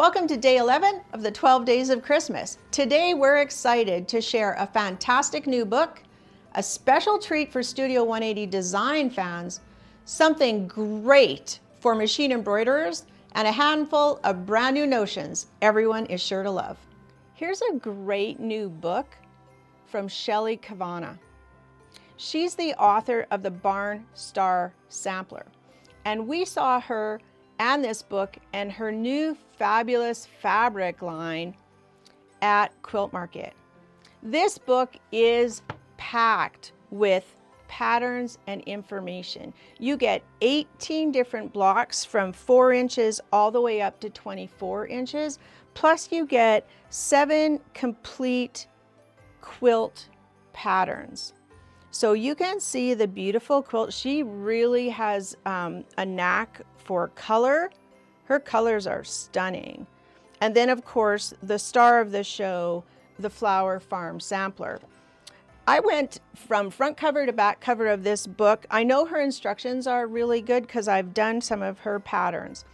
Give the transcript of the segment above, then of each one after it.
Welcome to day 11 of the 12 days of Christmas. Today we're excited to share a fantastic new book, a special treat for Studio 180 design fans, something great for machine embroiderers, and a handful of brand new notions everyone is sure to love. Here's a great new book from Shelley Kavana. She's the author of the Barn Star Sampler, and we saw her and this book and her new fabulous fabric line at Quilt Market. This book is packed with patterns and information. You get 18 different blocks from 4 inches all the way up to 24 inches, plus you get 7 complete quilt patterns. So you can see the beautiful quilt. She really has a knack for color. Her colors are stunning. And then of course, the star of the show, the Flower Farm Sampler. I went from front cover to back cover of this book. I know her instructions are really good because I've done some of her patterns.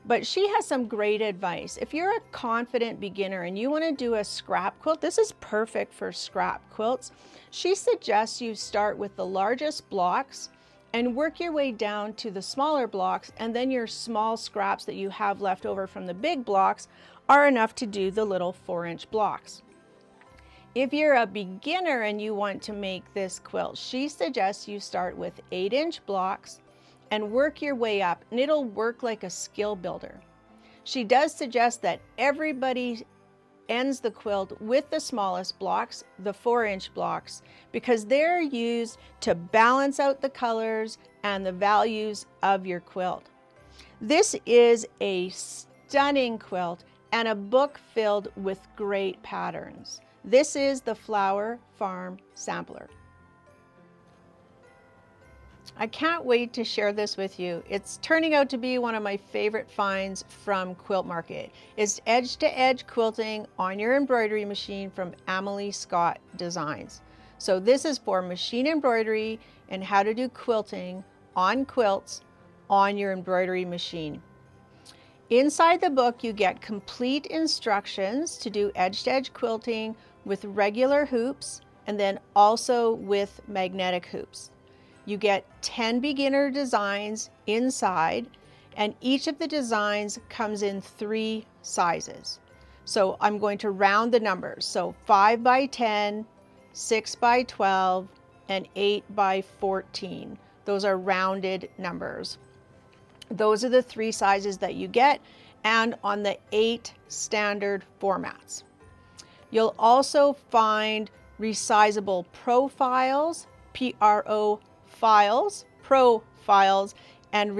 But she has some great advice. If you're a confident beginner and you want to do a scrap quilt, this is perfect for scrap quilts. She suggests you start with the largest blocks and work your way down to the smaller blocks, and then your small scraps that you have left over from the big blocks are enough to do the little 4-inch blocks. If you're a beginner and you want to make this quilt, she suggests you start with 8-inch blocks and work your way up, and it'll work like a skill builder. She does suggest that everybody ends the quilt with the smallest blocks, the 4-inch blocks, because they're used to balance out the colors and the values of your quilt. This is a stunning quilt and a book filled with great patterns. This is the Flower Farm Sampler. I can't wait to share this with you. It's turning out to be one of my favorite finds from Quilt Market. It's edge-to-edge quilting on your embroidery machine from Emily Scott Designs. So this is for machine embroidery and how to do quilting on quilts on your embroidery machine. Inside the book, you get complete instructions to do edge-to-edge quilting with regular hoops and then also with magnetic hoops. You get 10 beginner designs inside, and each of the designs comes in 3 sizes. So I'm going to round the numbers. So 5 by 10, 6 by 12, and 8 by 14. Those are rounded numbers. Those are the 3 sizes that you get, and on the 8 standard formats. You'll also find resizable profiles, PRO profiles, and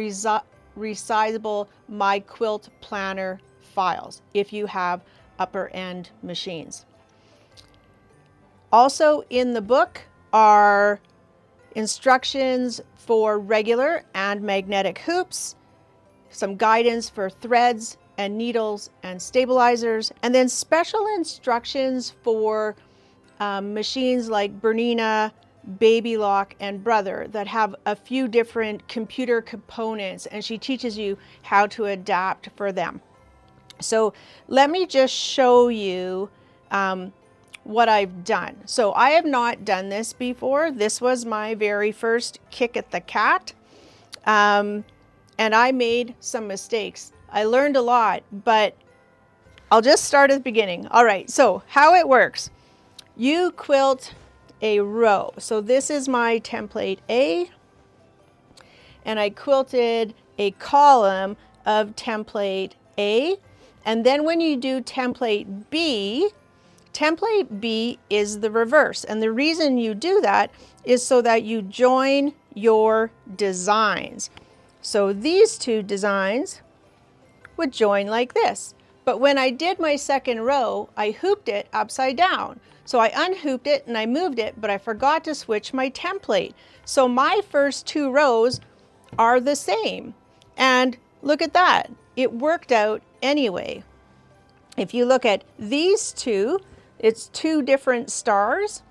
resizable My Quilt Planner files if you have upper end machines. Also in the book are instructions for regular and magnetic hoops, some guidance for threads and needles and stabilizers, and then special instructions for machines like Bernina, Baby Lock, and Brother that have a few different computer components, and she teaches you how to adapt for them. So let me just show you what I've done. So I have not done this before. This was my very first kick at the cat, and I made some mistakes. I learned a lot, but I'll just start at the beginning. All right, so how it works. You quilt a row. So this is my template A, and I quilted a column of template A, and then when you do template B is the reverse, and the reason you do that is so that you join your designs. So these 2 designs would join like this, but when I did my second row, I hooped it upside down. So I unhooped it and I moved it, but I forgot to switch my template. So my first 2 rows are the same. And look at that, it worked out anyway. If you look at these 2, it's 2 different stars,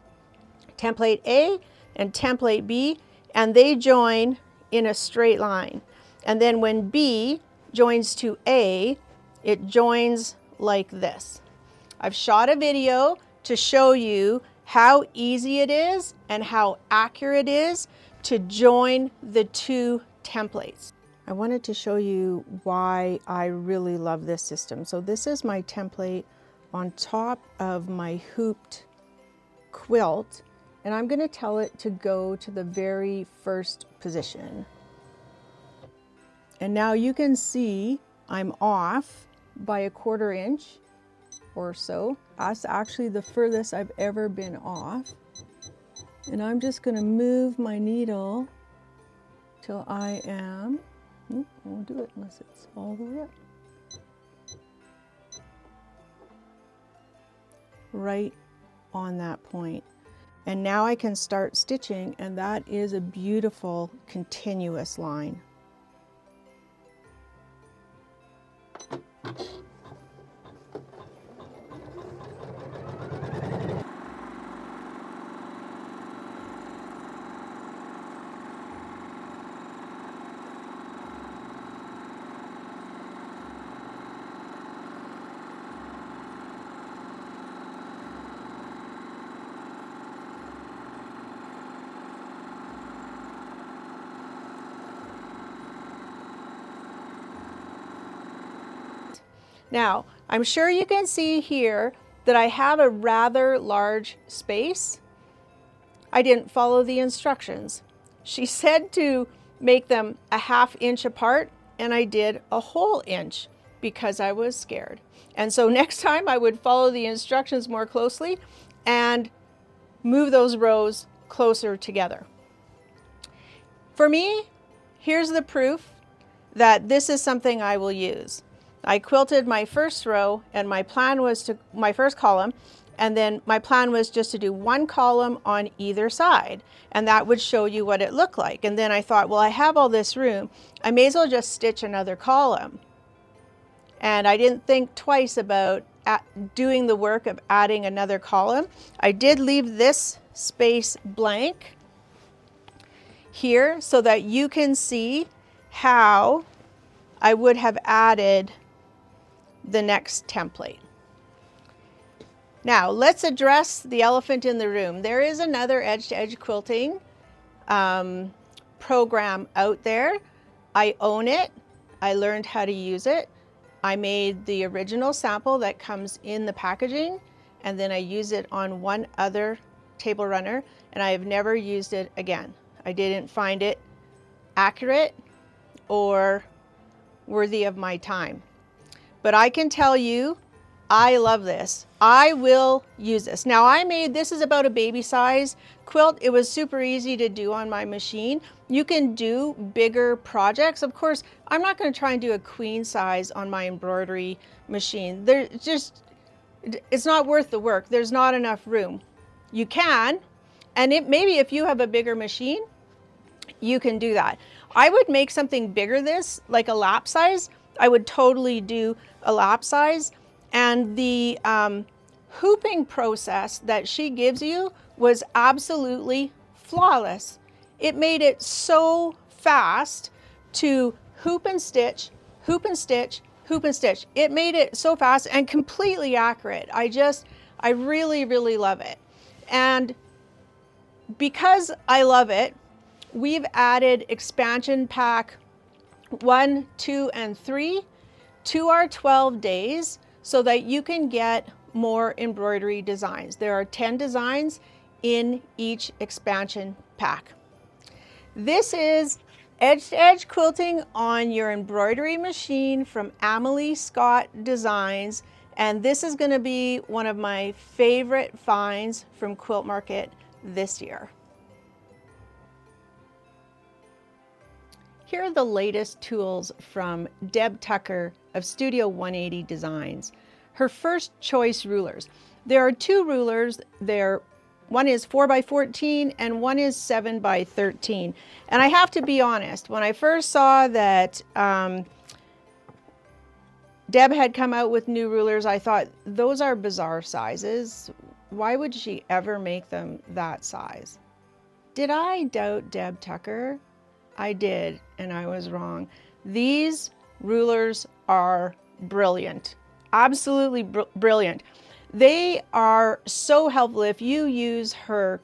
template A and template B, and they join in a straight line. And then when B joins to A, it joins like this. I've shot a video to show you how easy it is and how accurate it is to join the two templates. I wanted to show you why I really love this system. So this is my template on top of my hooped quilt, and I'm going to tell it to go to the very first position. And now you can see I'm off by 1/4 inch or so. That's actually the furthest I've ever been off. And I'm just going to move my needle till I am, I won't do it unless it's all the way up. Right on that point. And now I can start stitching, and that is a beautiful continuous line. Now, I'm sure you can see here that I have a rather large space. I didn't follow the instructions. She said to make them a 1/2 inch apart, and I did a whole inch because I was scared. And so next time I would follow the instructions more closely and move those rows closer together. For me, here's the proof that this is something I will use. I quilted my first row, and my plan was to, my first column, and then my plan was just to do 1 column on either side, and that would show you what it looked like. And then I thought, well, I have all this room, I may as well just stitch another column. And I didn't think twice about doing the work of adding another column. I did leave this space blank here so that you can see how I would have added the next template. Now let's address the elephant in the room. There is another edge-to-edge quilting program out there. I own it. I learned how to use it. I made the original sample that comes in the packaging, and then I use it on one other table runner, and I have never used it again. I didn't find it accurate or worthy of my time. But I can tell you, I love this. I will use this. Now I made, this is about a baby size quilt. It was super easy to do on my machine. You can do bigger projects. Of course, I'm not going to try and do a queen size on my embroidery machine. It's not worth the work. There's not enough room. You can, and maybe if you have a bigger machine, you can do that. I would make something bigger this, like a lap size. I would totally do a lap size. And the hooping process that she gives you was absolutely flawless. It made it so fast to hoop and stitch, hoop and stitch, hoop and stitch. It made it so fast and completely accurate. I really, really love it. And because I love it, we've added expansion pack 1, 2, and 3 to our 12 days so that you can get more embroidery designs. There are 10 designs in each expansion pack. This is edge-to-edge quilting on your embroidery machine from Amelie Scott Designs, and this is going to be one of my favorite finds from Quilt Market this year. Here are the latest tools from Deb Tucker of Studio 180 Designs. Her first choice rulers. There are 2 rulers. One is 4x14 and one is 7x13. And I have to be honest, when I first saw that Deb had come out with new rulers, I thought, those are bizarre sizes. Why would she ever make them that size? Did I doubt Deb Tucker? I did, and I was wrong. These rulers are brilliant. Absolutely brilliant. They are so helpful if you use her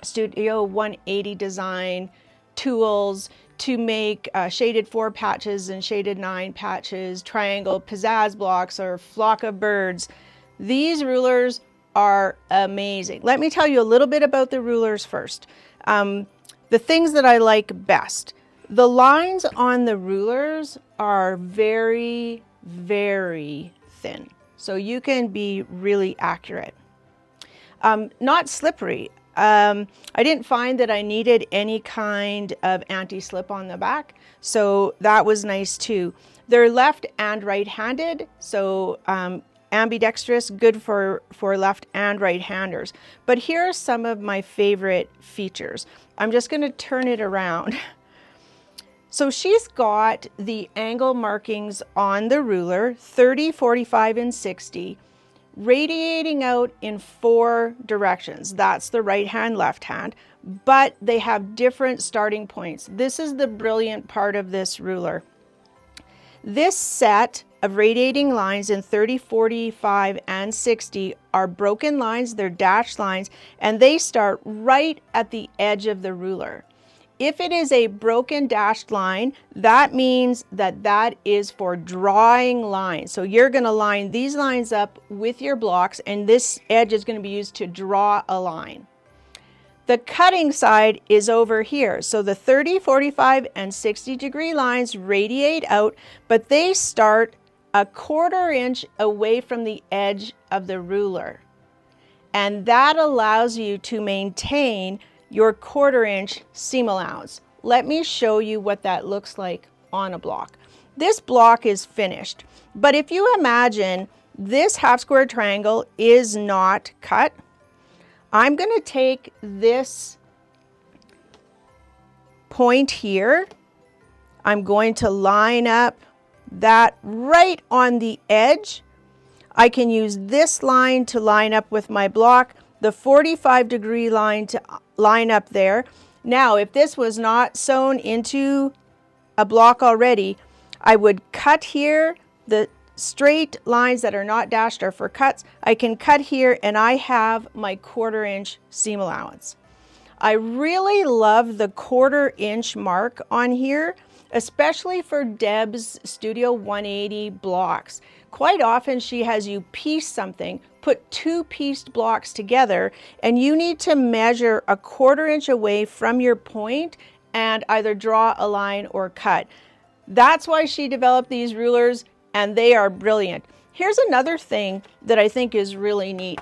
Studio 180 design tools to make shaded 4 patches and shaded 9 patches, triangle pizzazz blocks, or flock of birds. These rulers are amazing. Let me tell you a little bit about the rulers first. The things that I like best. The lines on the rulers are very, very thin, so you can be really accurate. Not slippery. I didn't find that I needed any kind of anti-slip on the back, so that was nice too. They're left and right-handed, so ambidextrous, good for left and right-handers. But here are some of my favorite features. I'm just going to turn it around. So she's got the angle markings on the ruler, 30, 45, and 60, radiating out in 4 directions. That's the right hand, left hand, but they have different starting points. This is the brilliant part of this ruler. This set of radiating lines in 30, 45, and 60 are broken lines, they're dashed lines, and they start right at the edge of the ruler. If it is a broken dashed line, that means that that is for drawing lines. So you're going to line these lines up with your blocks, and this edge is going to be used to draw a line. The cutting side is over here. So the 30, 45, and 60 degree lines radiate out, but they start a 1/4 inch away from the edge of the ruler. And that allows you to maintain your 1/4 inch seam allowance. Let me show you what that looks like on a block. This block is finished, but if you imagine this half square triangle is not cut, I'm going to take this point here. I'm going to line up that right on the edge. I can use this line to line up with my block, the 45 degree line to line up there. Now, if this was not sewn into a block already, I would cut here. The straight lines that are not dashed are for cuts. I can cut here and I have my 1/4 inch seam allowance. I really love the 1/4 inch mark on here, especially for Deb's Studio 180 blocks. Quite often she has you piece something, put 2 pieced blocks together, and you need to measure a 1/4 inch away from your point and either draw a line or cut. That's why she developed these rulers, and they are brilliant. Here's another thing that I think is really neat.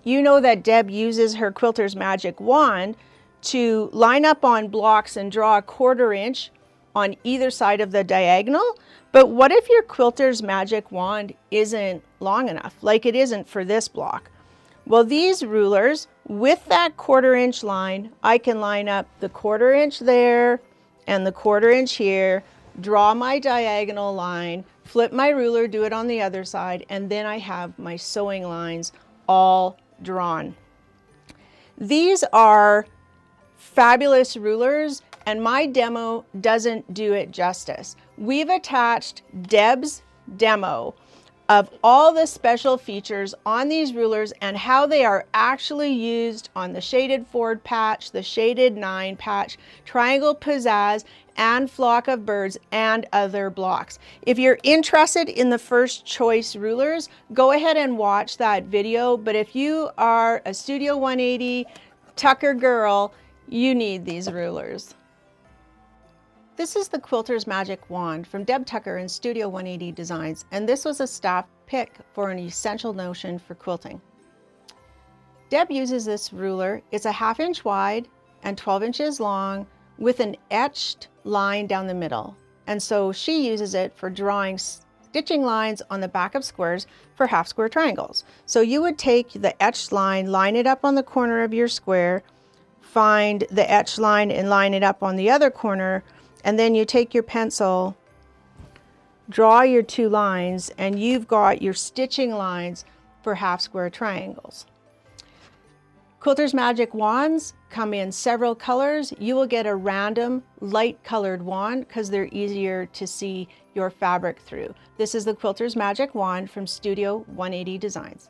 You know that Deb uses her Quilter's magic wand to line up on blocks and draw a 1/4 inch on either side of the diagonal. But what if your Quilter's magic wand isn't long enough, like it isn't for this block? Well, these rulers, with that 1/4 inch line, I can line up the 1/4 inch there and the 1/4 inch here, draw my diagonal line, flip my ruler, do it on the other side, and then I have my sewing lines all drawn. These are fabulous rulers, and my demo doesn't do it justice. We've attached Deb's demo of all the special features on these rulers and how they are actually used on the shaded 4 patch, the shaded 9 patch, triangle pizzazz, and flock of birds, and other blocks. If you're interested in the first choice rulers, go ahead and watch that video. But if you are a Studio 180 Tucker girl, you need these rulers. This is the Quilter's Magic Wand from Deb Tucker in Studio 180 Designs, and this was a staff pick for an essential notion for quilting. Deb uses this ruler. It's a 1/2 inch wide and 12 inches long with an etched line down the middle. And so she uses it for drawing stitching lines on the back of squares for half square triangles. So you would take the etched line, line it up on the corner of your square, find the etched line and line it up on the other corner, and then you take your pencil, draw your 2 lines, and you've got your stitching lines for half square triangles. Quilters Magic Wands come in several colors. You will get a random light colored wand because they're easier to see your fabric through. This is the Quilters Magic Wand from Studio 180 Designs.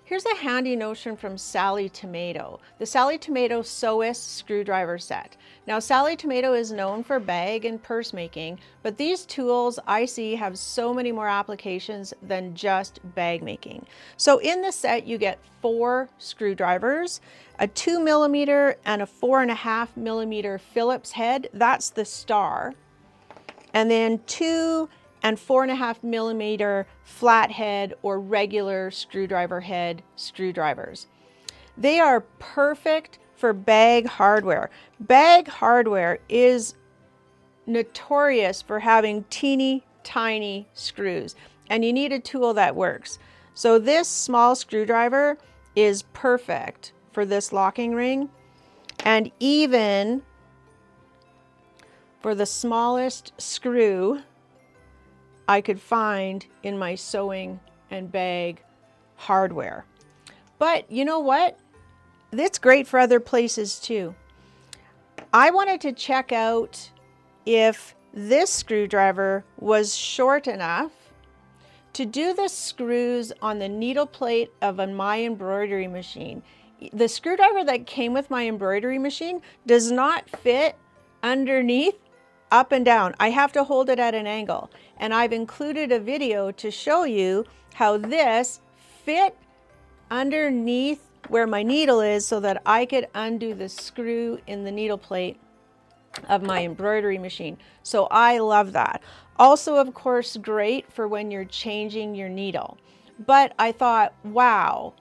Here's a handy notion from Sally Tomato, the Sally Tomato Sewist screwdriver set. Now, Sally Tomato is known for bag and purse making, but these tools I see have so many more applications than just bag making. So in the set, you get 4 screwdrivers, a 2mm and a 4.5mm Phillips head. That's the star. And then 2 and 4.5mm flathead or regular screwdriver head screwdrivers. They are perfect for bag hardware. Bag hardware is notorious for having teeny tiny screws, and you need a tool that works. So this small screwdriver is perfect for this locking ring, and even for the smallest screw I could find in my sewing and bag hardware. But you know what? It's great for other places too. I wanted to check out if this screwdriver was short enough to do the screws on the needle plate of my embroidery machine. The screwdriver that came with my embroidery machine does not fit underneath, up and down. I have to hold it at an angle. And I've included a video to show you how this fit underneath where my needle is so that I could undo the screw in the needle plate of my embroidery machine. So I love that. Also, of course, great for when you're changing your needle. But I thought, wow,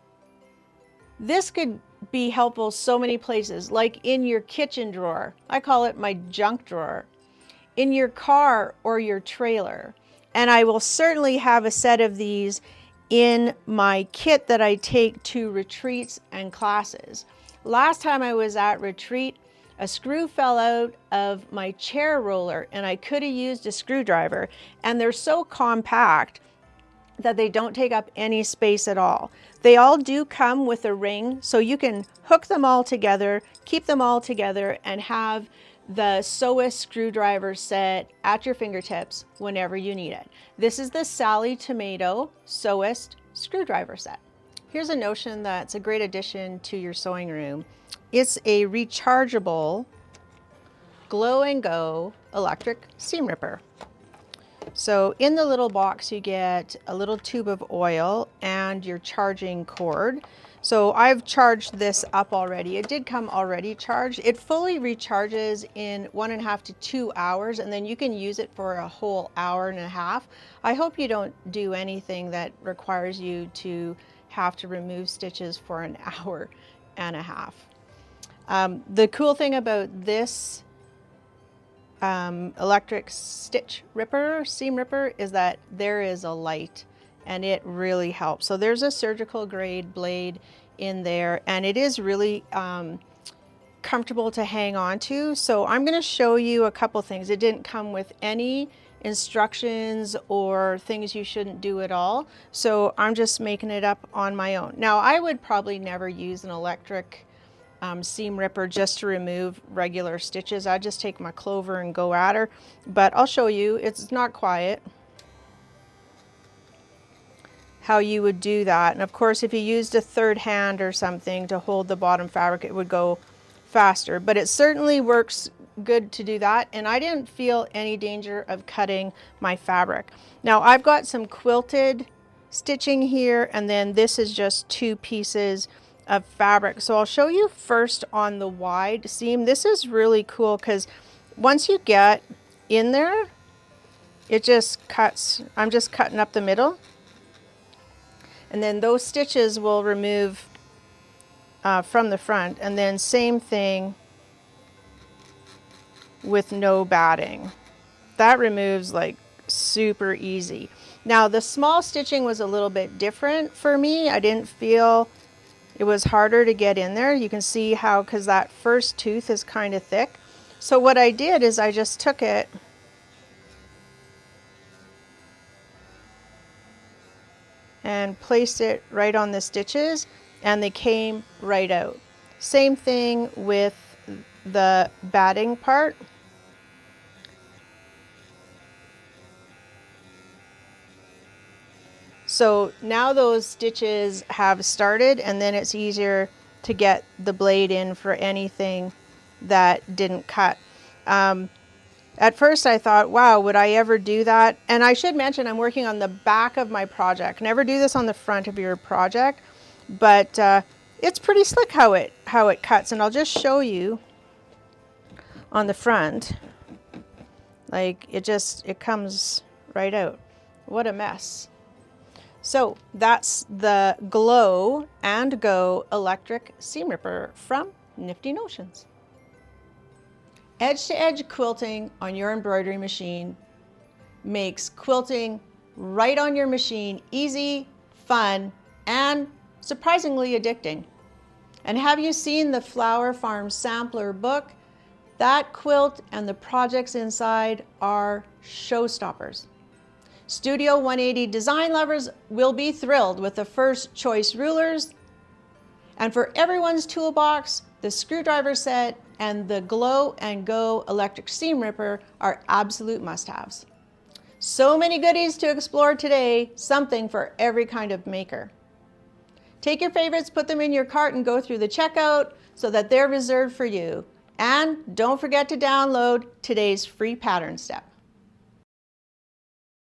this could be helpful so many places, like in your kitchen drawer. I call it my junk drawer. In your car or your trailer. And I will certainly have a set of these in my kit that I take to retreats and classes. Last time I was at retreat, a screw fell out of my chair roller and I could have used a screwdriver, and they're so compact that they don't take up any space at all. They all do come with a ring, so you can hook them all together, keep them all together, and have the Sewist screwdriver set at your fingertips whenever you need it. This is the Sally Tomato Sewist screwdriver set. Here's a notion that's a great addition to your sewing room. It's a rechargeable glow and go electric seam ripper. So in the little box you get a little tube of oil and your charging cord. So I've charged this up already. It did come already charged. It fully recharges in 1.5 to 2 hours, and then you can use it for a whole hour and a half. I hope you don't do anything that requires you to have to remove stitches for an hour and a half. The cool thing about this electric stitch ripper, seam ripper, is that there is a light, and it really helps. So there's a surgical grade blade in there, and it is really comfortable to hang on to. So I'm going to show you a couple things. It didn't come with any instructions or things you shouldn't do at all. So I'm just making it up on my own. Now, I would probably never use an electric seam ripper just to remove regular stitches. I'd just take my clover and go at her, but I'll show you. It's not quiet. How you would do that. And of course, if you used a third hand or something to hold the bottom fabric, it would go faster, but it certainly works good to do that. And I didn't feel any danger of cutting my fabric. Now I've got some quilted stitching here, and then this is just 2 pieces of fabric. So I'll show you first on the wide seam. This is really cool because once you get in there, it just cuts. I'm just cutting up the middle. And then those stitches will remove from the front, and then same thing with no batting. That removes like super easy. Now the small stitching was a little bit different for me. I didn't feel it was harder to get in there. You can see how, because that first tooth is kind of thick. So what I did is I just took it and placed it right on the stitches, and they came right out. Same thing with the batting part. So now those stitches have started, and then it's easier to get the blade in for anything that didn't cut. At first I thought, wow, would I ever do that? And I should mention I'm working on the back of my project. Never do this on the front of your project, but it's pretty slick how it cuts, and I'll just show you on the front. Like it comes right out. What a mess. So that's the Glow and Go electric seam ripper from Nifty Notions. Edge-to-edge quilting on your embroidery machine makes quilting right on your machine easy, fun, and surprisingly addicting. And have you seen the Flower Farm sampler book? That quilt and the projects inside are showstoppers. Studio 180 design lovers will be thrilled with the first choice rulers, and for everyone's toolbox, the screwdriver set and the Glow and Go electric seam ripper are absolute must-haves. So many goodies to explore today, something for every kind of maker. Take your favorites, put them in your cart, and go through the checkout so that they're reserved for you. And don't forget to download today's free pattern step.